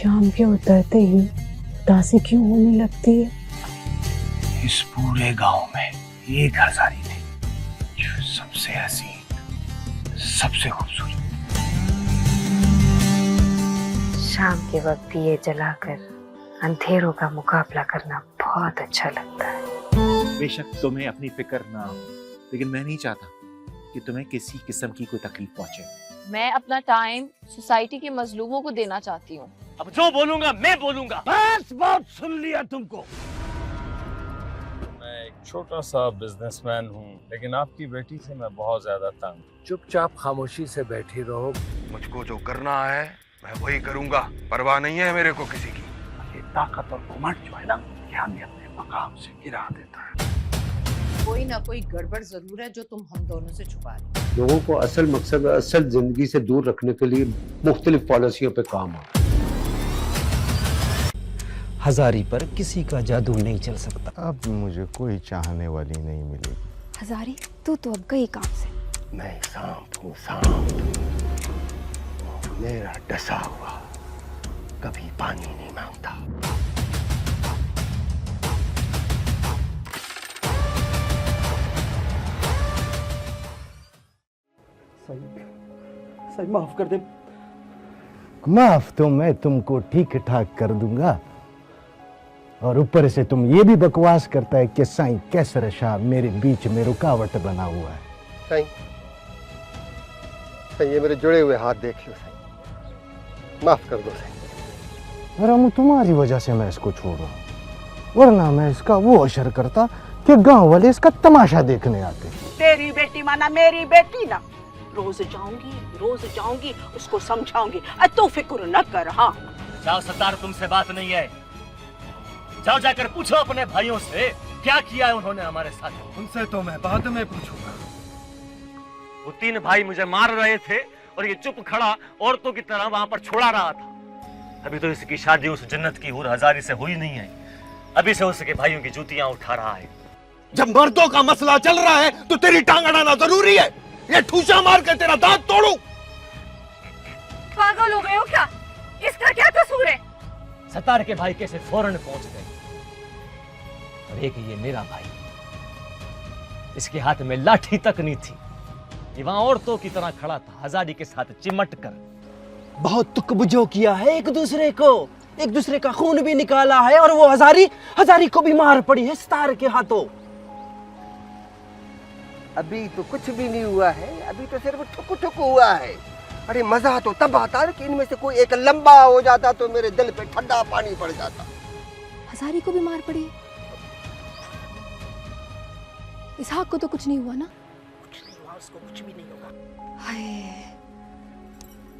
शाम के उतरते ही उदासी क्यों होने लगती है? इस पूरे गांव में एक हजारी थी जो सबसे हसीन, सबसे खूबसूरत। शाम के वक्त दिए जलाकर अंधेरों का मुकाबला करना बहुत अच्छा लगता है। बेशक तुम्हें अपनी फिक्र ना हो, लेकिन मैं नहीं चाहता कि तुम्हें किसी किस्म की कोई तकलीफ पहुंचे। मैं अपना टाइम सोसाइटी के मजलूमों को देना चाहती हूँ। अब जो बोलूंगा मैं बोलूंगा। बस बहुत सुन लिया तुमको। मैं एक छोटा सा बिजनेसमैन हूँ, लेकिन आपकी बेटी से मैं बहुत ज्यादा तंग। चुपचाप खामोशी से बैठी रहो। मुझको जो करना है मैं वही करूंगा, परवाह नहीं है मेरे को किसी की। ये ताकत और घमंड जो है ना, ये हमें अपने मकाम से गिरा देता है। कोई ना कोई गड़बड़ जरूर है जो तुम हम दोनों से छुपा रहे हो। लोगों को असल मकसद असल जिंदगी से दूर रखने के लिए मुख्तलिफ पॉलिसियों पे काम हो। हजारी पर किसी का जादू नहीं चल सकता। अब मुझे कोई चाहने वाली नहीं मिलेगी। हजारी तू तो अब गई काम से। मैं सांप हूँ, सांप। मेरा डसा हुआ कभी पानी नहीं मांगता। सही माफ कर दे। माफ तो मैं तुमको ठीक ठाक कर दूंगा, और ऊपर से तुम ये भी बकवास करता है कि साईं कैसर शाह मेरे बीच में रुकावट बना हुआ है। साईं, ये मेरे जुड़े हुए हाथ देख लो साईं, माफ कर दो साईं। रामू, तुम्हारी वजह से मैं इसको छोड़ रहा हूँ, वरना मैं इसका वो असर करता कि गांव वाले इसका तमाशा देखने आते। तेरी बेटी माना मेरी बेटी ना। रोज जाऊंगी उसको समझाऊंगी। तू फिक्र न कर। हाँ जाओ सरदार, तुमसे बात नहीं है। जाओ जाकर पूछो अपने भाइयों से क्या किया है उन्होंने हमारे साथ। उनसे तो मैं बाद में पूछूंगा। वो तीन भाई मुझे मार रहे थे और ये चुप खड़ा औरतों की तरह वहां पर छोड़ा रहा था। अभी तो इसकी शादी उस जन्नत की हूर हजारी से हुई नहीं है, अभी से उसके भाइयों की जूतियां उठा रहा है। जब मर्दों का मसला चल रहा है तो तेरी टांग अड़ाना जरूरी है। ये ठूसा मार कर तेरा दांत तोड़ू। पागल हो गए हो क्या? इसका क्या कसूर है? सतार के भाई कैसे फौरन पहुंच गए, और एक ये मेरा भाई, इसके हाथ में लाठी तक नहीं थी, ये वहां औरतों की तरह खड़ा था हजारी के साथ चिमट कर। बहुत तुकबुजो किया है एक दूसरे को, एक दूसरे का खून भी निकाला है, और वो हजारी को भी मार पड़ी है सतार के हाथों। अभी तो कुछ भी नहीं हुआ है, अभी तो सिर्फ ठुक ठुक हुआ है। अरे मजा तो तब आता कि इनमें से कोई एक लंबा हो जाता तो मेरे दिल पे ठंडा पानी पड़ जाता। हजारी को भी मार पड़ी। इसहाक को तो कुछ नहीं हुआ ना? कुछ नहीं हुआ, उसको कुछ भी नहीं होगा। हाय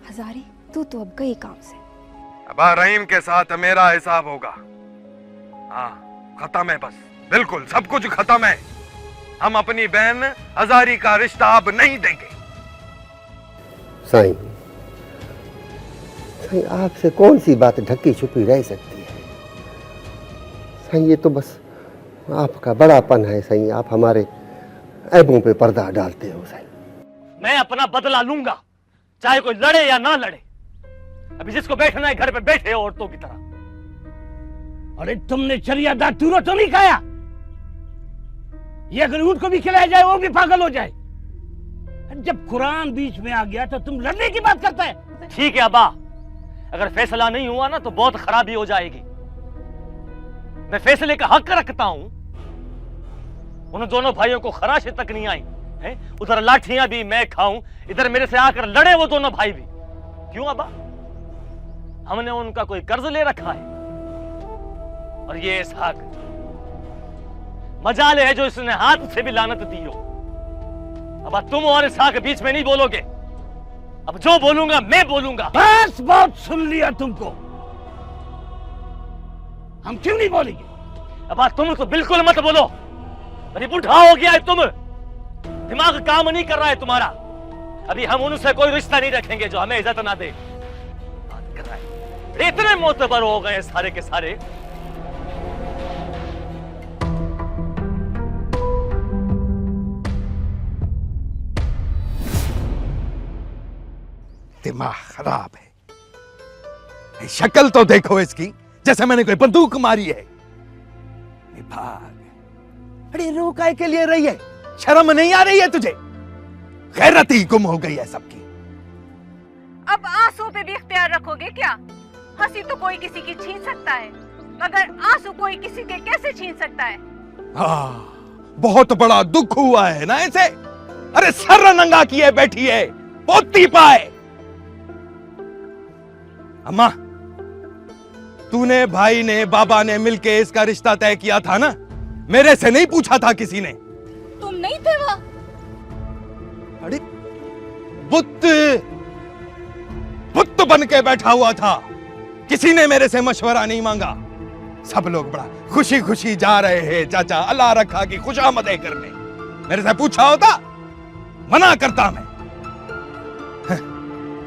हजारी, तू तो अब गई काम से। अब रहीम के साथ मेरा हिसाब होगा। हाँ, खत्म है, बस बिल्कुल सब कुछ खत्म है। हम अपनी बहन हजारी का रिश्ता अब नहीं देंगे। साईं, आपसे कौन सी बात ढकी छुपी रह सकती है? साईं, ये तो बस आपका बड़ापन है साईं, आप हमारे ऐबों पे पर्दा डालते हो साईं। मैं अपना बदला लूंगा, चाहे कोई लड़े या ना लड़े। अभी जिसको बैठना है घर पे बैठे औरतों की तरह। अरे तुमने चरियादार टूरो तो नहीं खाया? ये अगर उनको भी खिलाया जाए वो भी पागल हो जाए। जब कुरान बीच में आ गया तो तुम लड़ने की बात करता है। ठीक है अब्बा, अगर फैसला नहीं हुआ ना तो बहुत खराबी हो जाएगी। मैं फैसले का हक रखता हूं। उन दोनों भाइयों को खराशे तक नहीं आई है, उधर लाठियां भी मैं खाऊं, इधर मेरे से आकर लड़े वो दोनों भाई भी। क्यों अब्बा? हमने उनका कोई कर्ज ले रखा है? और ये इसहाक मजाल है जो इसने हाथ से भी लानत दी हो। अब तुम और इसहाक बीच में नहीं बोलोगे। अब जो बोलूंगा मैं बोलूंगा। बस बहुत सुन लिया तुमको। हम क्यों नहीं बोलेंगे? अब तुम तो बिल्कुल मत बोलो। अरे बुढ़ा हो गया है तुम, दिमाग काम नहीं कर रहा है तुम्हारा। अभी हम उनसे कोई रिश्ता नहीं रखेंगे जो हमें इज्जत ना दे। बात कर रहा है, इतने मोतबर हो गए सारे के सारे। दिमाग खराब है। शक्ल तो देखो इसकी, जैसे मैंने कोई बंदूक मारी है। भाग। अरे रो काय के लिए रही है? शर्म नहीं आ रही है तुझे? गैरत ही गुम हो गई है सबकी। अब आंसू पे भी इख्तियार रखोगे क्या? हंसी तो कोई किसी की छीन सकता है, मगर आंसू कोई किसी के कैसे छीन सकता है? बहुत बड़ा दुख हुआ है ना इसे। अरे सर नंगा किए बैठी है, पोती पाए। अम्मा, तूने, भाई ने, बाबा ने मिलके इसका रिश्ता तय किया था ना? मेरे से नहीं पूछा था किसी ने? तुम नहीं थे वहां? अरे बुत बन के बैठा हुआ था, किसी ने मेरे से मशवरा नहीं मांगा। सब लोग बड़ा खुशी खुशी जा रहे हैं चाचा अल्लाह रखा की खुशामदें करने। मेरे से पूछा होता, मना करता मैं।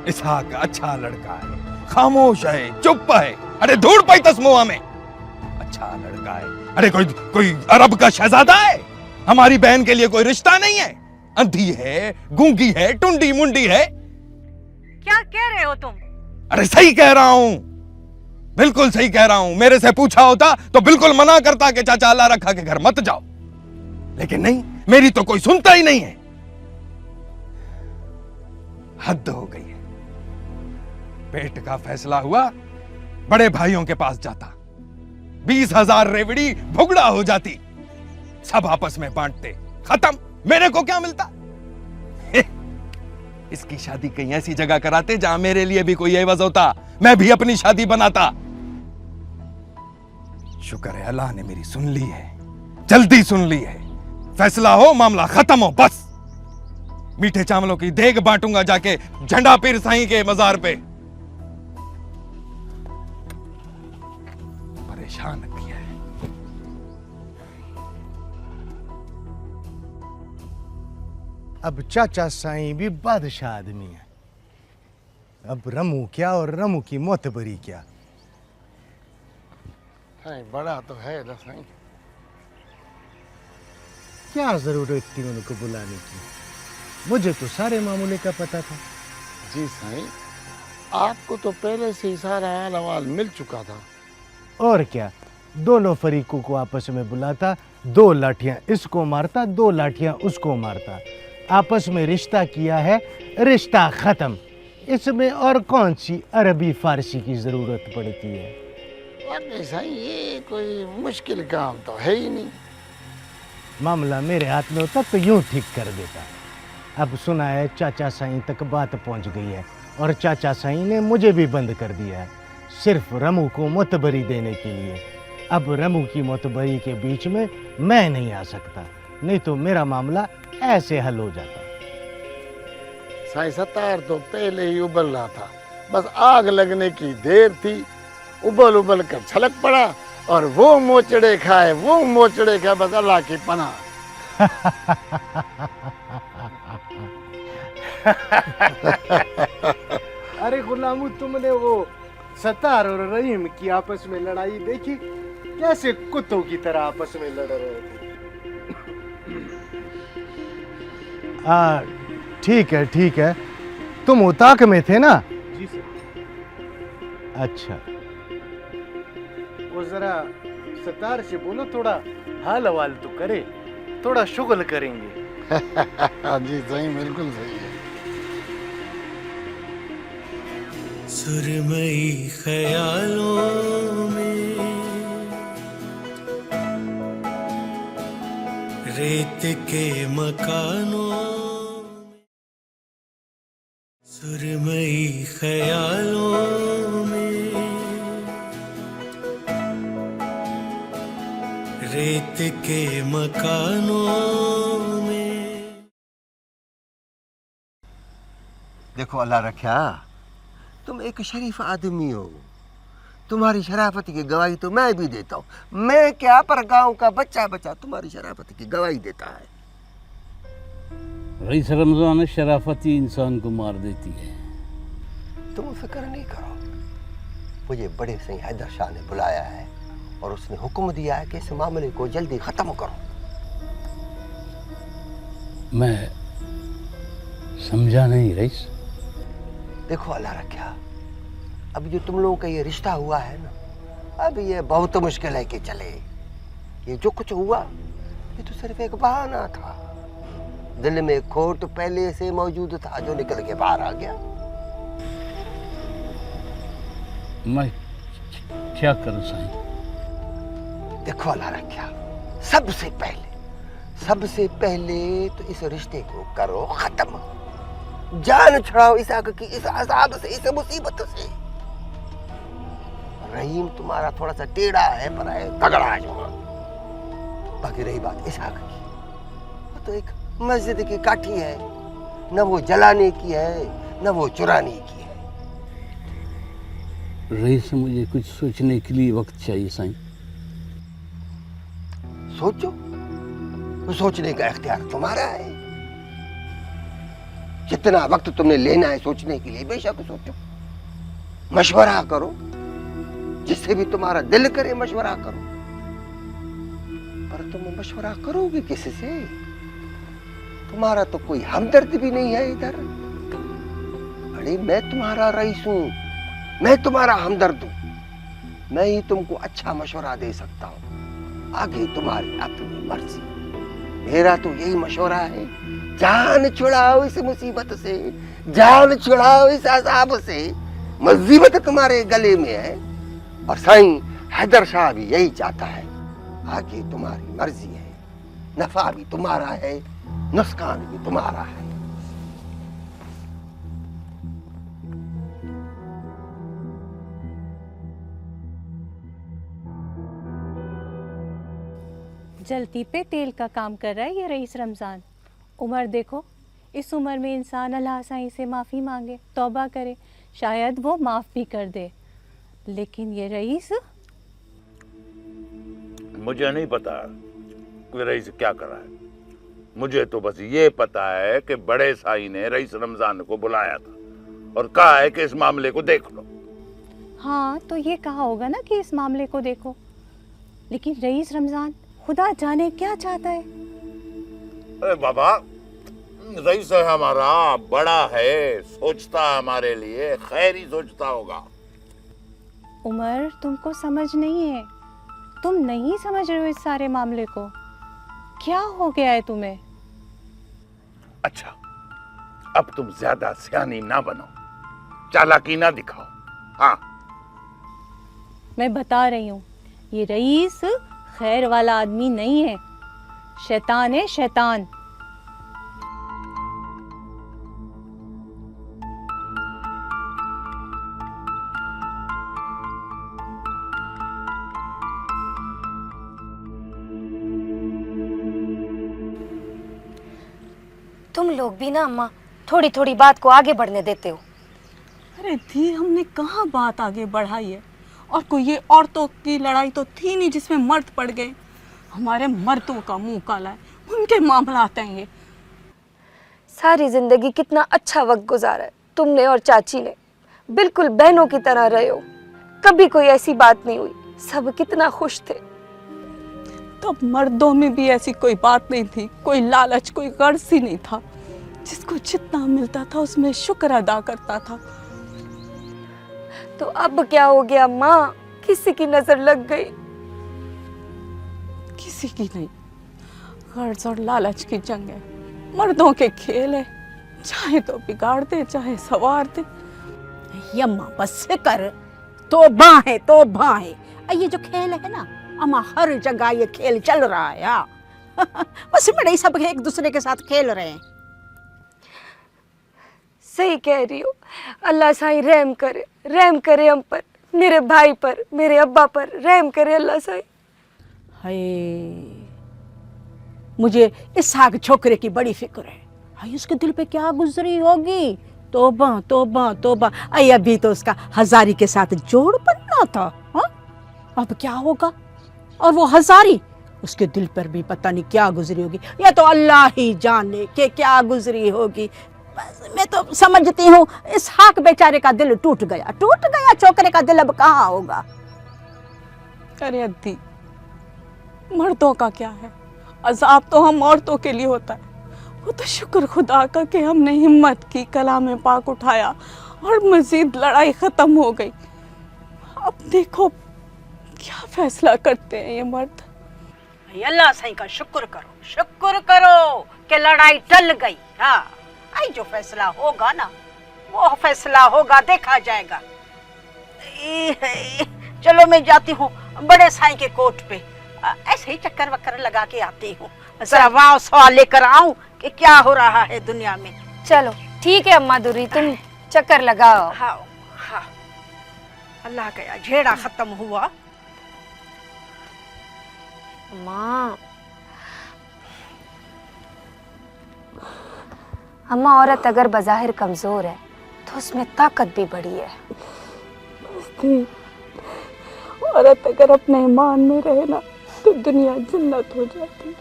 इसहाक अच्छा लड़का है, खामोश है, चुप है। अरे धूड़ पाई तस्मुआ में, अच्छा लड़का है। अरे कोई अरब का शहजादा है? हमारी बहन के लिए कोई रिश्ता नहीं है? अंधी है, गूंगी है, टुंडी मुंडी है। क्या कह रहे हो तुम? अरे सही कह रहा हूं, बिल्कुल सही कह रहा हूं। मेरे से पूछा होता तो बिल्कुल मना करता कि चाचा अल्लाह रखा के घर मत जाओ, लेकिन नहीं, मेरी तो कोई सुनता ही नहीं है। हद हो गई है। पेट का फैसला हुआ, बड़े भाइयों के पास जाता, 20,000 रेवड़ी भुगड़ा हो जाती, सब आपस में बांटते, खत्म। मेरे को क्या मिलता? इसकी शादी कहीं ऐसी जगह कराते जहां मेरे लिए भी कोई एवज होता, मैं भी अपनी शादी बनाता। शुक्र है अल्लाह ने मेरी सुन ली है, जल्दी सुन ली है। फैसला हो, मामला खत्म हो, बस। मीठे चावलों की देग बांटूंगा जाके झंडा पीर साईं के मजार पे। परेशान किया है। अब चाचा साईं भी बादशाह आदमी है। अब रमू क्या और रमू की मोतबरी क्या। बड़ा तो है ना साईं। क्या जरूरत थी उनको बुलाने की? मुझे तो सारे मामले का पता था। जी साईं, आपको तो पहले से ही सारा हाल अहवाल मिल चुका था। और क्या, दोनों फरीकों को आपस में बुलाता, 2 लाठियां इसको मारता, 2 लाठियां उसको मारता। आपस में रिश्ता किया है, रिश्ता खत्म। इसमें और कौन सी अरबी फारसी की जरूरत पड़ती है? वाकई साईं, ये कोई मुश्किल काम तो है ही नहीं। मामला मेरे हाथ में होता तो यूं ठीक कर देता। अब सुना है चाचा साईं तक बात पहुंच गई है और चाचा साईं ने मुझे भी बंद कर दिया है, सिर्फ रमू को मोतबरी देने के लिए। अब रमू की मोतबरी के बीच में मैं नहीं आ सकता, नहीं तो मेरा मामला ऐसे हल हो जाता। साईं सत्तार तो पहले ही उबल रहा था, बस आग लगने की देर थी। उबल उबल कर छलक पड़ा और वो मोचड़े खाए, बस अल्लाह की पनाह। अरे गुलामू, तुमने वो सत्तार और रहीम की आपस में लड़ाई देखी? कैसे कुत्तों की तरह आपस में लड़ रहे थे। ठीक है, तुम उताक में थे ना? जी सर। अच्छा, वो जरा सत्तार से बोलो थोड़ा हाल हवाल तो करे, थोड़ा शुगल करेंगे। जी सही, बिल्कुल सही है। सुरमई ख्यालों में रेत के मकानों, सुरमई ख्यालों में रेत के मकानों में। देखो अल्लाह रखा, तुम एक शरीफ आदमी हो, तुम्हारी शराफत की गवाही तो मैं भी देता हूँ। मैं क्या, पर गांव का बच्चा तुम्हारी शराफत की गवाही देता है। रईस रमजान, शराफत ही इंसान को मार देती है। तुम फिक्र नहीं करो, मुझे बड़े सही हैदर शाह ने बुलाया है और उसने हुक्म दिया है कि इस मामले को जल्दी खत्म करो। मैं समझा नहीं रईस। देखो अल्लाह रखा, अब जो तुम लोगों का ये रिश्ता हुआ है ना, अब ये बहुत मुश्किल है कि चले। ये जो कुछ हुआ ये तो सिर्फ एक बहाना था। दिल में खोट पहले से मौजूद था जो निकल के बाहर आ गया। मैं क्या करूं साईं? देखो अल्लाह रखा, सबसे पहले तो इस रिश्ते को करो खत्म। जान छुड़ाओ इस आग की, इस अजाब से, इस मुसीबत से। रहीम तुम्हारा थोड़ा सा टेढ़ा है पर है तगड़ा है जो। बाकी रही बात इस आग की, वो तो एक मस्जिद की काठी है, न वो जलाने की है न वो चुराने की है। रईस, मुझे कुछ सोचने के लिए वक्त चाहिए साईं। सोचो, तो सोचने का इख्तियार तुम्हारा है। जितना वक्त तुमने लेना है सोचने के लिए बेशक सोचो, मशवरा करो, जिससे भी तुम्हारा दिल करे मशवरा करो। पर तुम मशवरा करोगे किससे? तुम्हारा तो कोई हमदर्द भी नहीं है इधर। अरे मैं तुम्हारा रईस हूं, मैं तुम्हारा हमदर्द हूं। मैं ही तुमको अच्छा मशवरा दे सकता हूं, आगे तुम्हारी अपनी मर्जी। मेरा तो यही मशवरा है, जान छुड़ाओ इस मुसीबत से, जान छुड़ाओ इस अजाब से। मुसीबत तुम्हारे गले में है और साईं हैदर शाह भी यही चाहता है। आगे तुम्हारी मर्जी है, नफा भी तुम्हारा है, नुकसान भी तुम्हारा है। जलती पे तेल का काम कर रहा है ये रईस रमज़ान। उम्र देखो, इस उम्र में इंसान अल्लाह साईं से माफ़ी मांगे, तौबा करे, शायद वो माफ़ भी कर दे। लेकिन ये रईस, मुझे नहीं पता कि रईस क्या कर रहा है। मुझे तो बस ये पता है कि बड़े साईं ने रईस रमज़ान को बुलाया था और कहा है कि इस मामले को देख लो। हाँ तो ये कहा होगा ना कि इस मामले को देखो, लेकिन रईस रमज़ान खुदा जाने क्या चाहता है। अरे बाबा, रईस है हमारा, बड़ा है, सोचता हमारे लिए, खैर ही सोचता होगा। उमर, तुमको समझ नहीं है, तुम नहीं समझ रहे हो इस सारे मामले को। क्या हो गया है तुम्हें? अच्छा, अब तुम ज्यादा सियानी ना बनो, चालाकी ना दिखाओ। हाँ, मैं बता रही हूँ, ये रईस खैर वाला आदमी नहीं है, शैतान है, शैतान। तुम लोग भी ना अम्मा थोड़ी थोड़ी बात को आगे बढ़ने देते हो। अरे धी, हमने कहाँ बात आगे बढ़ाई है? और कोई ये औरतों की लड़ाई तो थी नहीं जिसमें मर्द पड़ गए। हमारे मर्दों का मुंह काला है, उनके मामला आते हैं। सारी जिंदगी कितना अच्छा वक्त गुजारा है तुमने और चाची ने, बिल्कुल बहनों की तरह रहे हो, कभी कोई ऐसी बात नहीं हुई, सब कितना खुश थे। तब मर्दों में भी ऐसी कोई बात नहीं थी, कोई लालच, कोई गर्ज ही नहीं था। जिसको जितना मिलता था उसमें शुक्र अदा करता था। तो अब क्या हो गया माँ? किसी की नजर लग गई? किसी की नहीं, गर्ज और लालच की जंग है, मर्दों के खेल है, चाहे तो बिगाड़ दे चाहे संवार दे। यम्मा बस कर, तौबा है तौबा है। ये जो खेल है ना अम्मा, हर जगह ये खेल चल रहा है। बस बड़े सब एक दूसरे के साथ खेल रहे हैं। सही कह रही हो, अल्लाह साईं रहम करे हम पर, मेरे भाई पर, मेरे अब्बा पर रहम करे अल्लाह साईं। हाय, मुझे इस आग छोकरे की बड़ी फिक्र है। हाय, उसके दिल पे क्या गुजरी होगी। तौबा तौबा तौबा। अभी तो उसका हजारी के साथ जोड़ बनना था। हाँ, अब क्या होगा? और वो हजारी, उसके दिल पर भी पता नहीं क्या गुजरी होगी, या तो अल्लाह ही जाने कि क्या गुजरी होगी। मैं तो समझती हूँ इस हाक बेचारे का दिल टूट गया, छोकरे का दिल अब कहाँ होगा। अरे अद्दी, मर्दों का क्या है, अजाब तो हम औरतों के लिए होता है। वो तो शुक्र खुदा का कि हमने हिम्मत की, कलाम पाक उठाया और मजीद लड़ाई खत्म हो गई। अब देखो क्या फैसला करते हैं ये मर्द। अल्लाह सही का शुक्र करो कि लड़ाई टल गई। हाँ, आई जो फैसला होगा ना वो फैसला होगा, देखा जाएगा। चलो मैं जाती हूँ बड़े साईं के कोट पे, ऐसे ही चक्कर वक्कर लगा के आती हूँ, जरा वाव सवाल लेकर आऊं कि क्या हो रहा है दुनिया में। चलो ठीक है अम्मा दुर्री, तुम चक्कर लगाओ। हाँ हाँ, अल्लाह का झेड़ा खत्म हुआ। अम्मा औरत अगर बज़ाहिर कमजोर है तो उसमें ताकत भी बड़ी है। औरत अगर अपने ईमान में रहे ना तो दुनिया जन्नत हो जाती।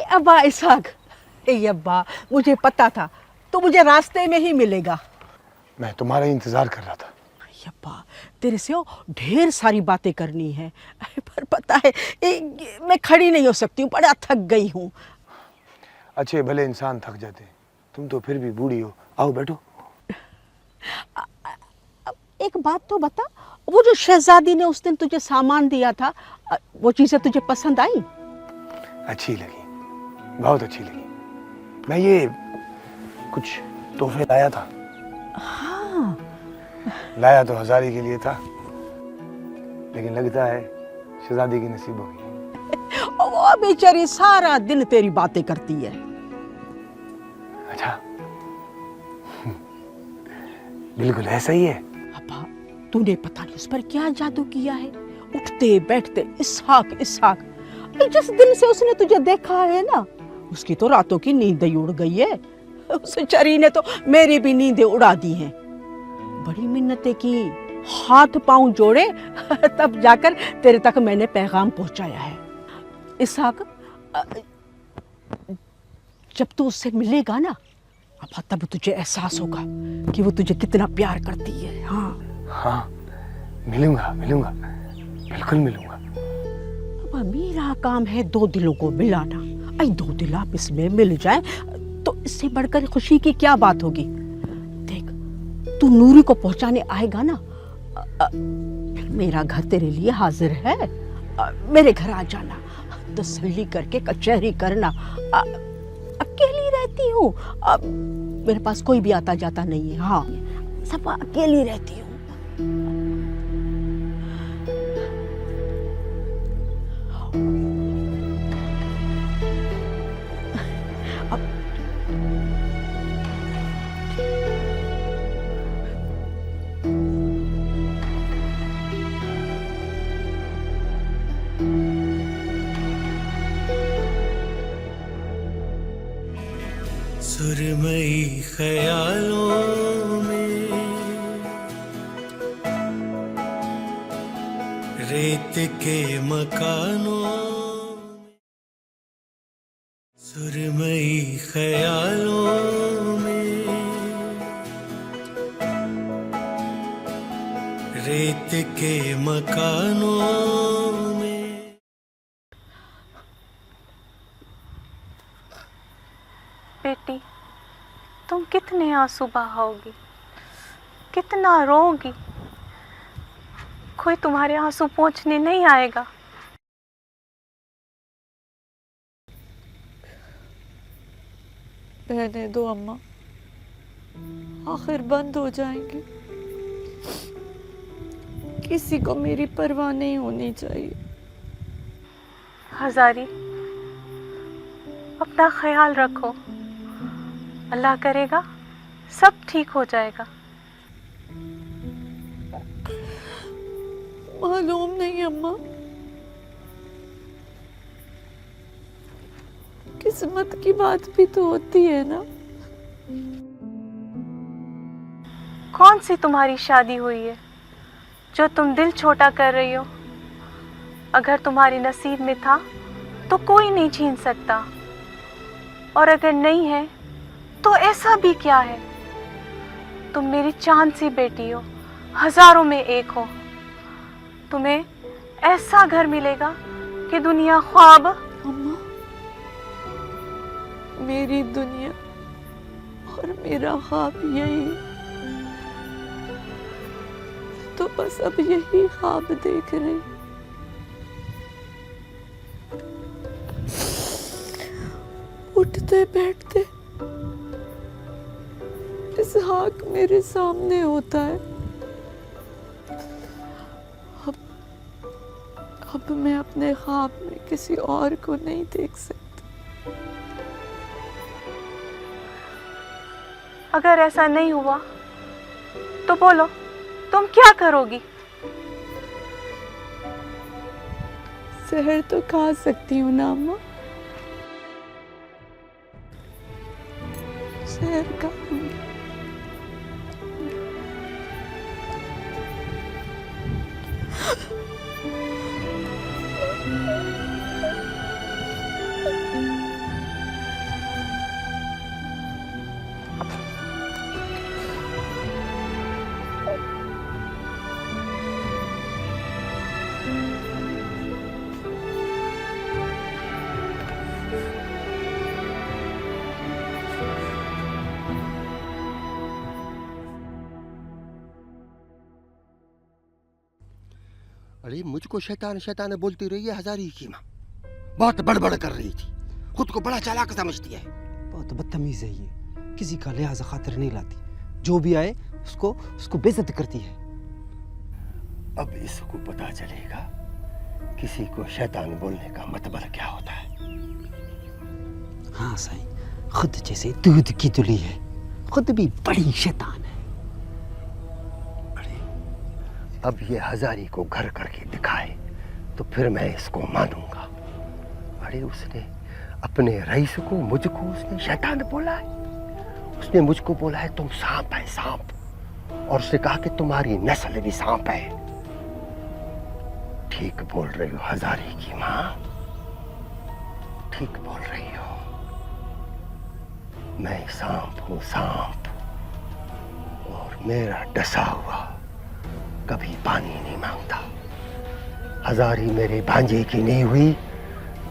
अब्बा इसहाक, अब्बा मुझे पता था तो मुझे रास्ते में ही मिलेगा। मैं तुम्हारा इंतजार कर रहा था। अब्बा तेरे से ढेर सारी बातें करनी है, पर पता है मैं खड़ी नहीं हो सकती हूँ, बड़ा थक गई हूँ। अच्छे भले इंसान थक जाते हैं, तुम तो फिर भी बूढ़ी हो। आओ बैठो। एक बात तो बता, वो जो शहजादी ने उस दिन तुझे सामान दिया था, वो चीजें तुझे पसंद आई? अच्छी लगी, बहुत अच्छी लगी। मैं ये कुछ तोहफे लाया था। हाँ। लाया तो हजारी के लिए था, लेकिन लगता है शहजादी की नसीब होगी। वो बेचारी सारा दिन तेरी बातें करती है। अच्छा, बिल्कुल ऐसा ही है। अब्बा तूने पता नहीं उस पर क्या जादू किया है, उठते बैठते इसहाक इसहाक। जिस दिन से उसने तुझे देखा है ना, उसकी तो रातों की नींद ही उड़ गई है। उस चरी ने तो मेरी भी नींदें उड़ा दी हैं। बड़ी मिन्नतें की, हाथ पांव जोड़े, तब जाकर तेरे तक मैंने पैगाम पहुंचाया है। इसहाक, जब तू उससे मिलेगा ना, अब तब तुझे एहसास होगा कि वो तुझे कितना प्यार करती है। हाँ हाँ, मिलूंगा मिलूंगा, बिल्कुल मिलूंगा। अब मेरा काम है दो दिलों को मिलाना। आई दो दिल आपस में मिल जाए तो इससे बढ़कर खुशी की क्या बात होगी। देख, तू नूरी को पहुंचाने आएगा ना, मेरा घर तेरे लिए हाजिर है। मेरे घर आ जाना, तसल्ली करके कचहरी करना। अकेली रहती हूँ, मेरे पास कोई भी आता जाता नहीं है। हाँ, सब अकेली रहती हूँ। सुरमई ख्यालों में रेत के मकानों में, सुरमई ख्यालों में रेत के मकानों में। बेटी, तुम कितने आंसू बहाओगी, कितना रोगी, कोई तुम्हारे आंसू पोंछने नहीं आएगा। बहने दो अम्मा, आखिर बंद हो जाएंगे। किसी को मेरी परवाह नहीं होनी चाहिए। हजारी, अपना ख्याल रखो, अल्लाह करेगा सब ठीक हो जाएगा। मालूम नहीं अम्मा, किस्मत की बात भी तो होती है ना। कौन सी तुम्हारी शादी हुई है जो तुम दिल छोटा कर रही हो, अगर तुम्हारी नसीब में था तो कोई नहीं छीन सकता, और अगर नहीं है तो ऐसा भी क्या है। तुम मेरी चांद सी बेटी हो, हजारों में एक हो। तुम्हें ऐसा घर मिलेगा कि दुनिया ख्वाब। अम्मा, मेरी दुनिया और मेरा ख्वाब यही, तो बस अब यही ख्वाब देख रही। उठते बैठते इसहाक मेरे सामने होता है। अब मैं अपने ख्वाब में किसी और को नहीं देख सकती। अगर ऐसा नहीं हुआ तो बोलो, तुम क्या करोगी? जहर तो खा सकती हूँ ना अम्मा, जहर खाऊंगी। अरे मुझको शैतान शैतान बोलती रही है हजारी की माँ, बहुत बड़बड़ कर रही थी, खुद को बड़ा चालाक समझती है। बहुत बदतमीज है ये, किसी का लिहाज खातिर नहीं लाती, जो भी आए उसको बेइज्जत करती है। अब इसको पता चलेगा किसी को शैतान बोलने का मतलब क्या होता है। हाँ साईं, खुद जैसे दूध की दुली है, खुद भी बड़ी शैतान है। अब ये हजारी को घर करके दिखाए तो फिर मैं इसको मानूंगा। अरे उसने अपने रईस को, मुझको उसने शैतान बोला है। उसने मुझको बोला है तुम सांप है, सांप, और उसने कहा कि तुम्हारी नस्ल भी सांप है। ठीक बोल रही हो हजारी की माँ, ठीक बोल रही हो। मैं सांप हूँ, सांप, और मेरा डसा हुआ कभी पानी नहीं मांगता। हजारी मेरे भांजे की नहीं हुई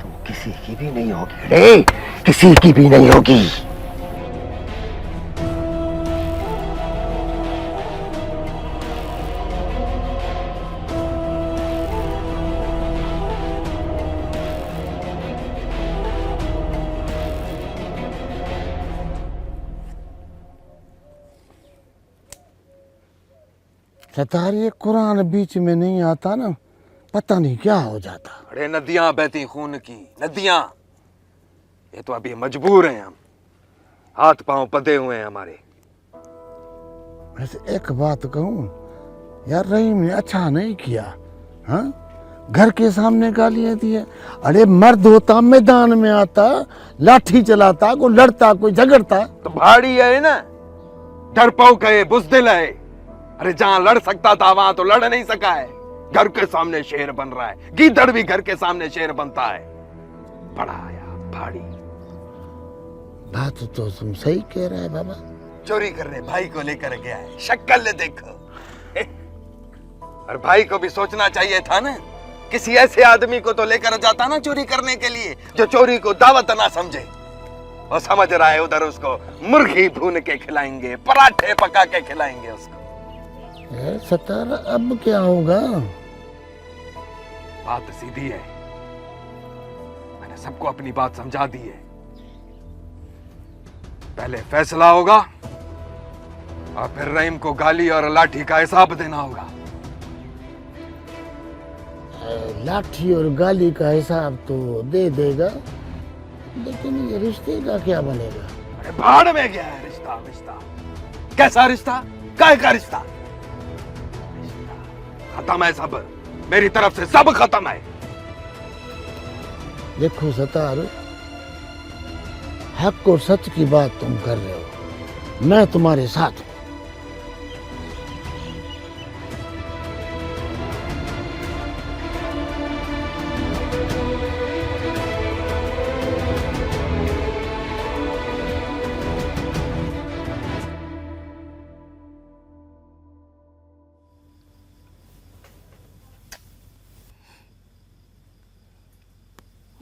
तो किसी की भी नहीं होगी रे, किसी की भी नहीं होगी। सतार, ये कुरान बीच में नहीं आता ना, पता नहीं क्या हो जाता। अरे नदियां बहती खून की, नदियां। ये तो अभी मजबूर हैं हम, हाथ पांव पदे हुए हैं हमारे। वैसे एक बात कहूँ यार, रहीम ने अच्छा नहीं किया। हाँ, घर के सामने गालियां दी है। अरे मर्द होता मैदान में आता, लाठी चलाता, कोई लड़ता, कोई झगड़ता। तो भाड़ी है ना, डरपोक है, बुज़दिल है। अरे जहां लड़ सकता था वहां तो लड़ नहीं सका है। घर के सामने शेर बन रहा है, गीदड़ भी घर के सामने शेर बनता है। बड़ा आया भाड़ी। बात तो तुम सही कह रहे है बाबा। चोरी करने भाई को लेकर गया है, शक्ल देखो। और भाई को भी सोचना चाहिए था ना, किसी ऐसे आदमी को तो लेकर जाता ना चोरी करने के लिए जो चोरी को दावत ना समझे। और समझ रहा है उधर उसको मुर्गी भून के खिलाएंगे, पराठे पका के खिलाएंगे उसको। सतार, अब क्या होगा? बात सीधी है, मैंने सबको अपनी बात समझा दी है। पहले फैसला होगा और फिर रहीम को गाली और लाठी का हिसाब देना होगा। लाठी और गाली का हिसाब तो दे देगा, लेकिन ये रिश्ते का क्या बनेगा? अरे भाड़ में गया है रिश्ता। रिश्ता कैसा रिश्ता? काय का रिश्ता? खत्म है सब, मेरी तरफ से सब खत्म है। देखो सतार, हक और सच की बात तुम कर रहे हो, मैं तुम्हारे साथ हूं।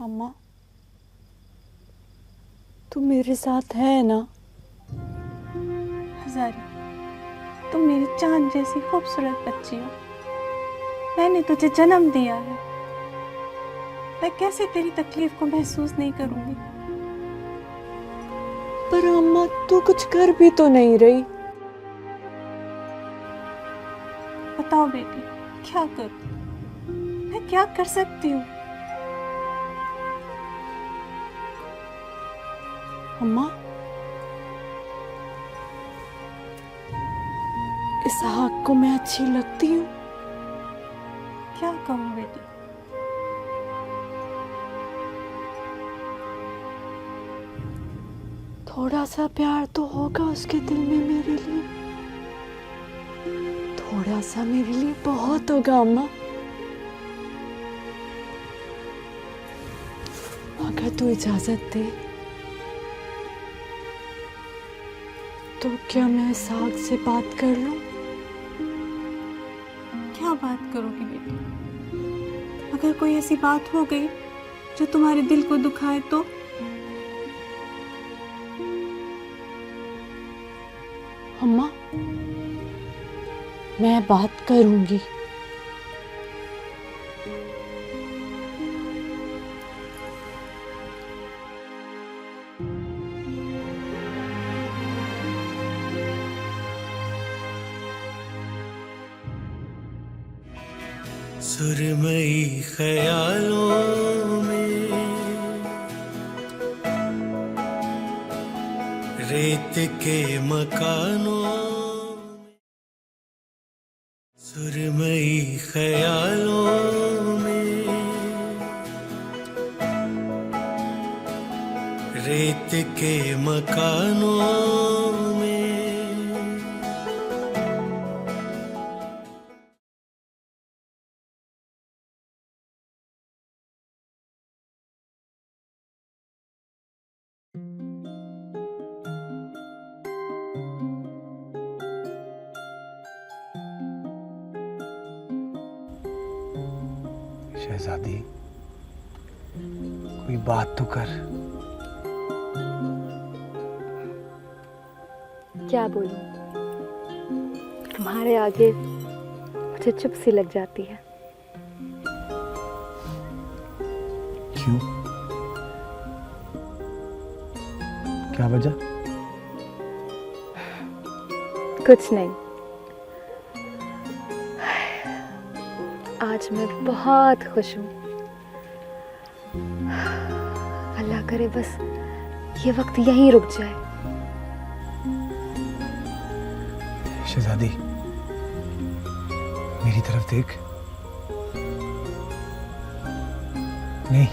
अम्मा, तू मेरे साथ है ना? हजारी, तुम मेरी चांद जैसी खूबसूरत बच्ची हो। मैंने तुझे जन्म दिया है। मैं कैसे तेरी तकलीफ को महसूस नहीं करूंगी? पर अम्मा, तू कुछ कर भी तो नहीं रही। बताओ बेटी, क्या करूं? मैं क्या कर सकती हूँ? अम्मा, इसहाक को मैं अच्छी लगती हूँ? क्या कहूँ बेटी? थोड़ा सा प्यार तो होगा उसके दिल में मेरे लिए। थोड़ा सा मेरे लिए बहुत होगा अम्मा। अगर तू इजाजत दे तो क्या मैं साग से बात कर लूं? क्या बात करोगी बेटी? अगर कोई ऐसी बात हो गई जो तुम्हारे दिल को दुखाए तो? अम्मा, मैं बात करूंगी। सुरमई ख्यालों में रेत के मकानों में, सुरमई ख्यालों में रेत के मकानों में। शहजादी, कोई बात तो कर। क्या बोलूं? तुम्हारे आगे मुझे चुप सी लग जाती है। क्यों? क्या वजह? कुछ नहीं। आज मैं बहुत खुश हूँ। अल्लाह करे बस ये वक्त यहीं रुक जाए। शहजादी, मेरी तरफ देख। नहीं,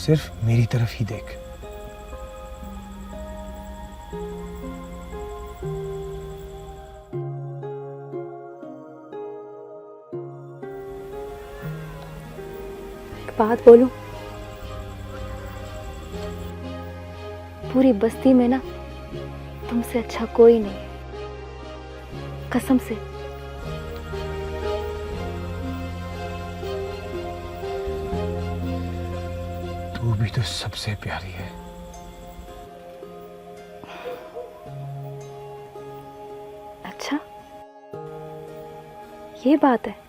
सिर्फ मेरी तरफ ही देख। एक बात बोलूं? पूरी बस्ती में ना तुमसे अच्छा कोई नहीं है, कसम से। तू भी तो सबसे प्यारी है। अच्छा, ये बात है।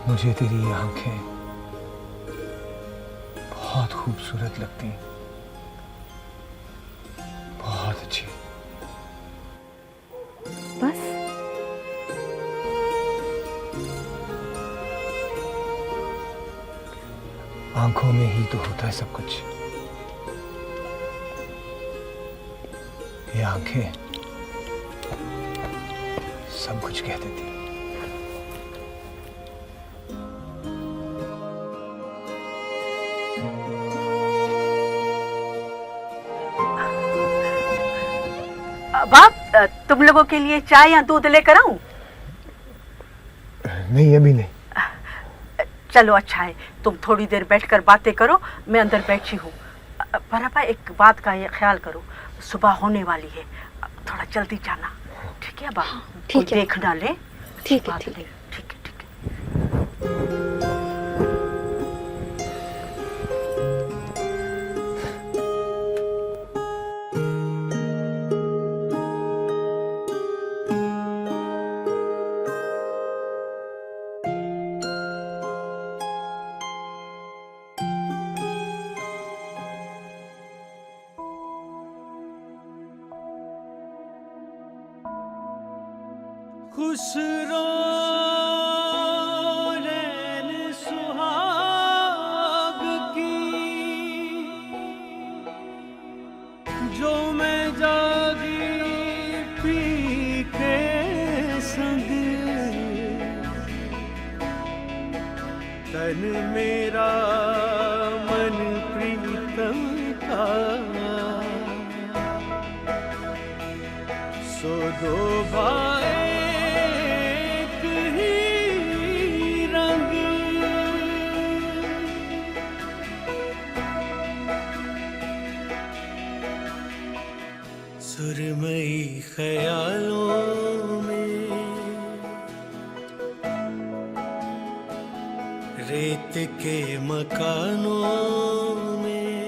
मुझे तेरी ये आंखें बहुत खूबसूरत लगती हैं, बहुत अच्छी। बस आंखों में ही तो होता है सब कुछ। ये आंखें सब कुछ कह देती हैं। बाप, तुम लोगों के लिए चाय या दूध लेकर आऊं? नहीं, अभी नहीं। चलो अच्छा है, तुम थोड़ी देर बैठकर बातें करो, मैं अंदर बैठी हूँ। पर अपा एक बात का ये ख्याल करो, सुबह होने वाली है, थोड़ा जल्दी जाना, ठीक है? ठीक है। देख ना ले। ठीक है, ठीक है। खुसरो रैन सुहाग की, जो मैं जागी पी के संग, तन मेरा मन प्रीतम का, सो दो भाई सुरमई ख्यालों में, रेत के मकानों में,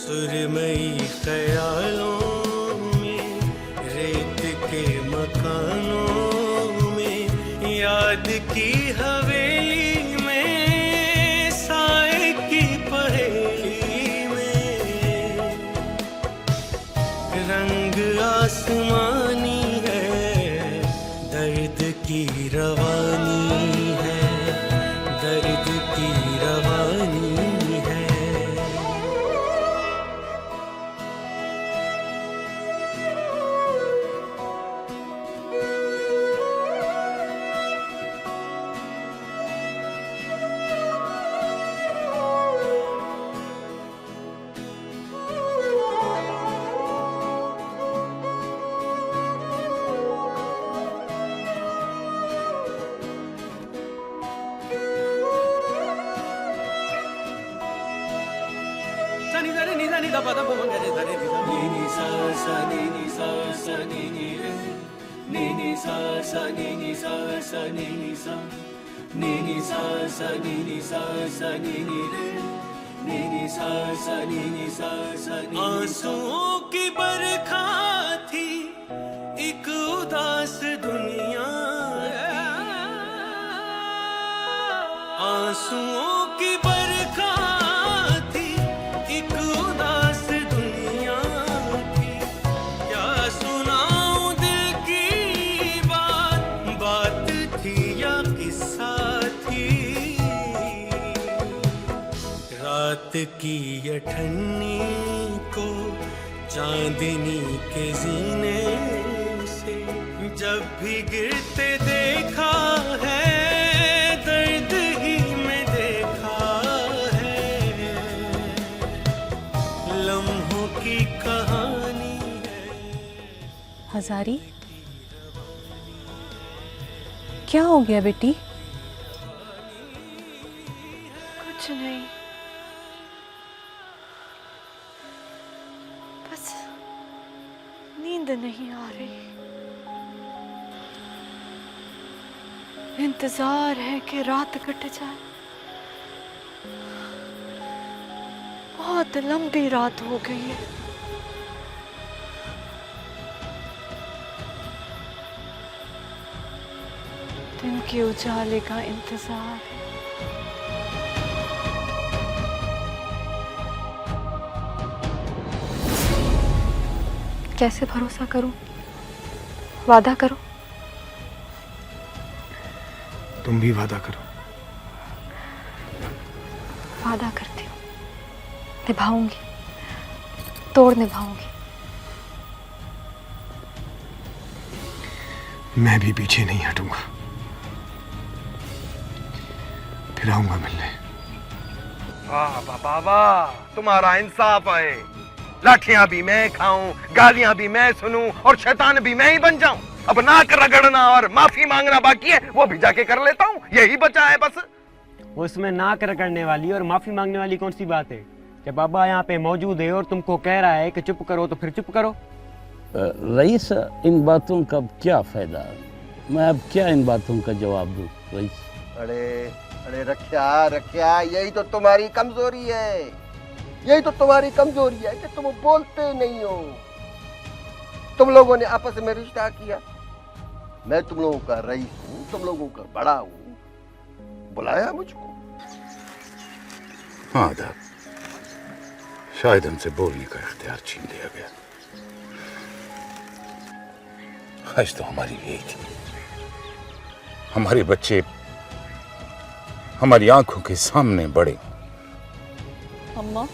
सुरमई ख्यालों में, रेत के मकानों में, याद की हवेली में, साए की पहेली में, रंग आसमानी है, दर्द की रवानी है, दर्द की रवानी है। आंसुओं की बरखा थी एक उदास दुनिया, आंसुओं की बरखा थी एक उदास दुनिया की, क्या सुनाऊं दिल की बात, बात थी या किस्सा थी, रात की अठन्नी को चांदनी के जीने से जब भी गिरते देखा है, दर्द ही में देखा है, लम्हों की कहानी है। हजारी, क्या हो गया बेटी? कुछ नहीं, बस नींद नहीं आ रही। इंतजार है कि रात कट जाए। बहुत लंबी रात हो गई है। दिन के उजाले का इंतजार है। कैसे भरोसा करूं? वादा करो। तुम भी वादा करो। वादा करती हूँ, निभाऊंगी, तोड़ निभाऊंगी। मैं भी पीछे नहीं हटूंगा, फिर आऊंगा मिलने। वाह वाह वाह, तुम्हारा इंसाफ है। लाठियां भी मैं खाऊं, गालियां भी मैं सुनूं और शैतान भी मैं ही बन जाऊं। अब नाक रगड़ना और माफी मांगना बाकी है, वो भी जाके कर लेता हूं। यही बचा है बस। वो इसमें नाक रगड़ने वाली और माफी मांगने वाली कौन सी बात है? जब बाबा यहाँ पे मौजूद है और तुमको कह रहा है कि चुप करो तो फिर चुप करो। रईस, इन बातों का अब क्या फायदा? मैं अब क्या इन बातों का जवाब दूं रईस? अरे अरे रख्या, यही तो तुम्हारी कमजोरी है, यही तो तुम्हारी कमजोरी है कि तुम बोलते नहीं हो। तुम लोगों ने आपस में रिश्ता किया, मैं तुम लोगों का रईस हूँ, तुम लोगों का बड़ा हूँ, बुलाया मुझको। हाँ आदाब, शायद हमसे बोलने का इख्तियार छीन लिया गया। ख्वाहिश तो हमारी यही थी, हमारे बच्चे हमारी आंखों के सामने बड़े। अम्मा,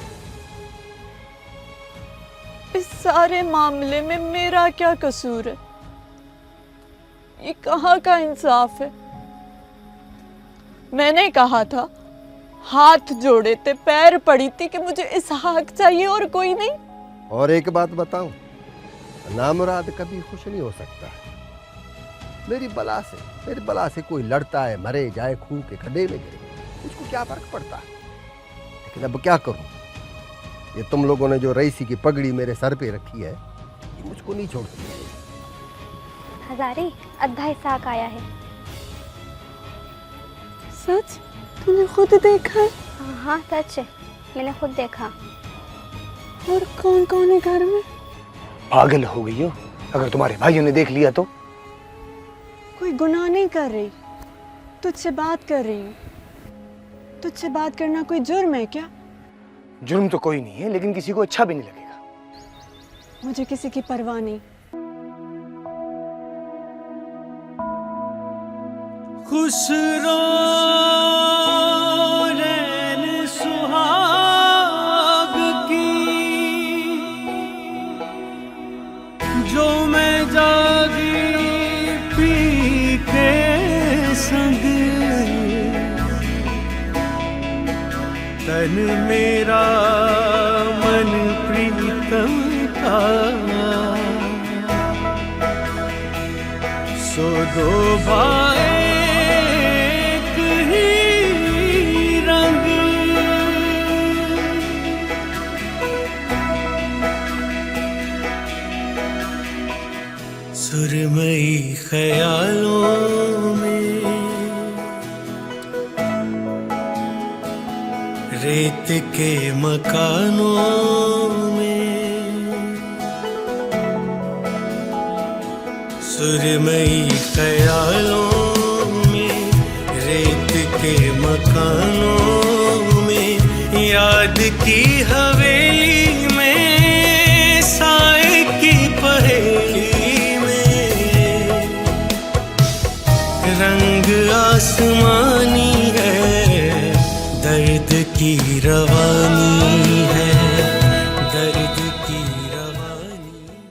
इस सारे मामले में मेरा क्या कसूर है? ये कहाँ का इंसाफ है? मैंने कहा था, हाथ जोड़े थे, पैर पड़ी थी कि मुझे इसहाक चाहिए और कोई नहीं। और एक बात बताऊं, नामुराद कभी खुश नहीं हो सकता है। मेरी बला से कोई लड़ता है, मरे जाए, खूह के खड्डे में गिरे, उसको क्या फर्क पड़ता है? लेकिन अब क्या करूं, ये तुम लोगों ने जो रईसी की पगड़ी मेरे सर पे रखी है, ये मुझको नहीं छोड़ती। हजारी, अद्धा इसहाक आया है। सच? तूने खुद देखा है? हाँ सच है, मैंने खुद देखा। और कौन कौन है घर में? पागल हो गई हो? अगर तुम्हारे भाइयों ने देख लिया तो? कोई गुनाह नहीं कर रही, तुझसे बात कर रही हूँ। तुझसे बात करना कोई जुर्म है क्या? जुर्म तो कोई नहीं है, लेकिन किसी को अच्छा भी नहीं लगेगा। मुझे किसी की परवाह नहीं। खुसरो नैन सुहाग की, जो मैं जागी पी के संग, तन मेरा मन प्रीतम का, सो दो भाई एक ही रंग। सुरमई ख्यालों में रेत के मकानों में, सुरमई ख्यालों में रेत के मकानों में, याद की हवेली में साए की पहेली में, रंग आसमानी है दर्द की रवानी।